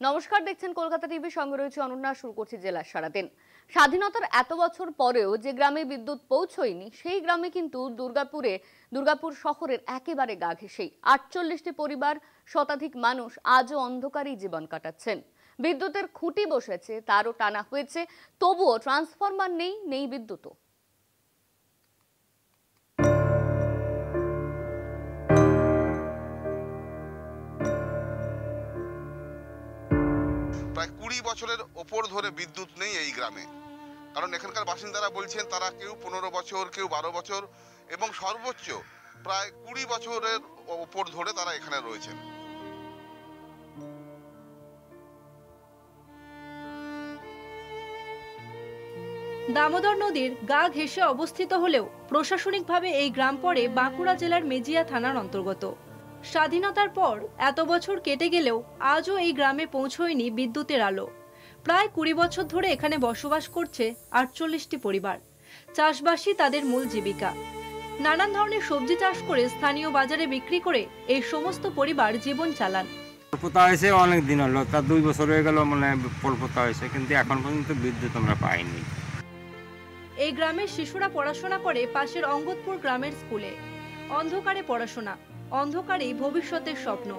নমস্কার, দেখছেন কলকাতা টিভি, সঙ্গে রয়েছে অনন্যা। শুরু করছি জেলার সারাদিন। স্বাধীনতার এত বছর পরেও যে গ্রামে বিদ্যুৎ পৌঁছয়নি, সেই গ্রামে কিন্তু দুর্গাপুর শহরের একেবারে গা ঘেঁষেই ৪৮টি পরিবার, শতাধিক মানুষ আজও অন্ধকারেই জীবন কাটাচ্ছেন। বিদ্যুতের খুঁটি বসেছে, তারও টানা হয়েছে, তবুও ট্রান্সফরমার নেই বিদ্যুৎও। প্রায় ২০ বছরের ওপর ধরে বিদ্যুৎ নেই এই গ্রামে। কারণ এখানকার বাসিন্দারা বলছেন তারা কেউ ১৫ বছর, কেউ ১২ বছর এবং সর্বোচ্চ প্রায় ২০ বছরের ওপর ধরে তারা এখানে রয়েছেন। দামোদর নদীর গা ঘেঁষে অবস্থিত হলেও প্রশাসনিকভাবে এই গ্রাম পড়ে বাঁকুড়া জেলার মেজিয়া থানার অন্তর্গত। স্বাধীনতার পর এত বছর কেটে গেলেও আজও এই গ্রামে পৌঁছয়নি বিদ্যুতের আলো। প্রায় ২০ বছর ধরে এখানে বসবাস করছে ৪৮টি পরিবার। চাষবাসই তাদের মূল জীবিকা। নানান ধরনের সবজি চাষ করে স্থানীয় বাজারে বিক্রি করে এই সমস্ত পরিবার জীবন চালান। পোতা হয়েছে অনেক দিন হলো, তার ২ বছর হয়ে গেল মানে পোতা হয়েছে, কিন্তু এখন পর্যন্ত বিদ্যুৎ আমরা পাইনি। এই গ্রামের শিশুরা পড়াশোনা করে পাশের অঙ্গদপুর গ্রামের স্কুলে। অন্ধকারে পড়াশোনা, অন্ধকারেই ভবিষ্যতের স্বপ্ন।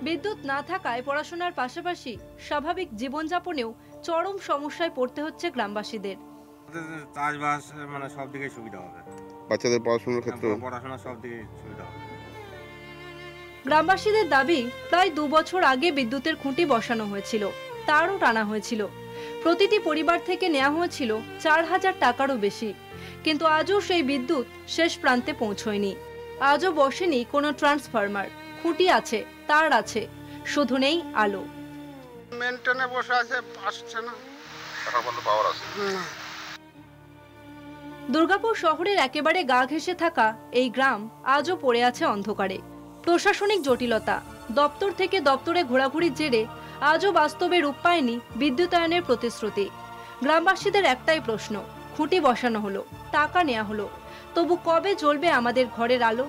বিদ্যুৎ না থাকায় পড়াশোনার পাশাপাশি স্বাভাবিক জীবনযাপনেও চরম সমস্যায় পড়তে হচ্ছে গ্রামবাসীদের। চাষবাস মানে সব দিকে সুবিধা হবে, বাচ্চাদের পড়াশোনার ক্ষেত্রে পড়াশোনা সব দিকে সুবিধা হবে। গ্রামবাসীদের দাবি, প্রায় ২ বছর আগে বিদ্যুতের খুঁটি বসানো হয়েছিল, তারও টানা হয়েছিল। প্রতিটি পরিবার থেকে নেওয়া হয়েছিল ৪,০০০ টাকারও বেশি, কিন্তু আজও সেই বিদ্যুৎ শেষ প্রান্তে পৌঁছয়নি। আজও বসেনি কোনো ট্রান্সফরমার। খুঁটি আছে, তার আছে, শুধু নেই আলো। মেনটেনে বসে আছে, আসছে না। এখন পর্যন্ত পাওয়ার আছে। দুর্গাপুর শহরের একেবারে গা ঘেঁষে থাকা এই গ্রাম আজও পড়ে আছে অন্ধকারে। প্রশাসনিক জটিলতা, দপ্তর থেকে দপ্তরে ঘোরাঘুরির জেরে আজও বাস্তবে রূপ পায়নি বিদ্যুতায়নের প্রতিশ্রুতি। গ্রামবাসীদের একটাই প্রশ্ন, খুঁটি বসানো হলো, টাকা নেওয়া হলো, তবু কবে জ্বলবে আমাদের ঘরের আলো?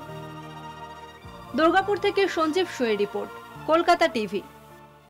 দুর্গাপুর থেকে সঞ্জীব সুয়ের রিপোর্ট, কলকাতা টিভি।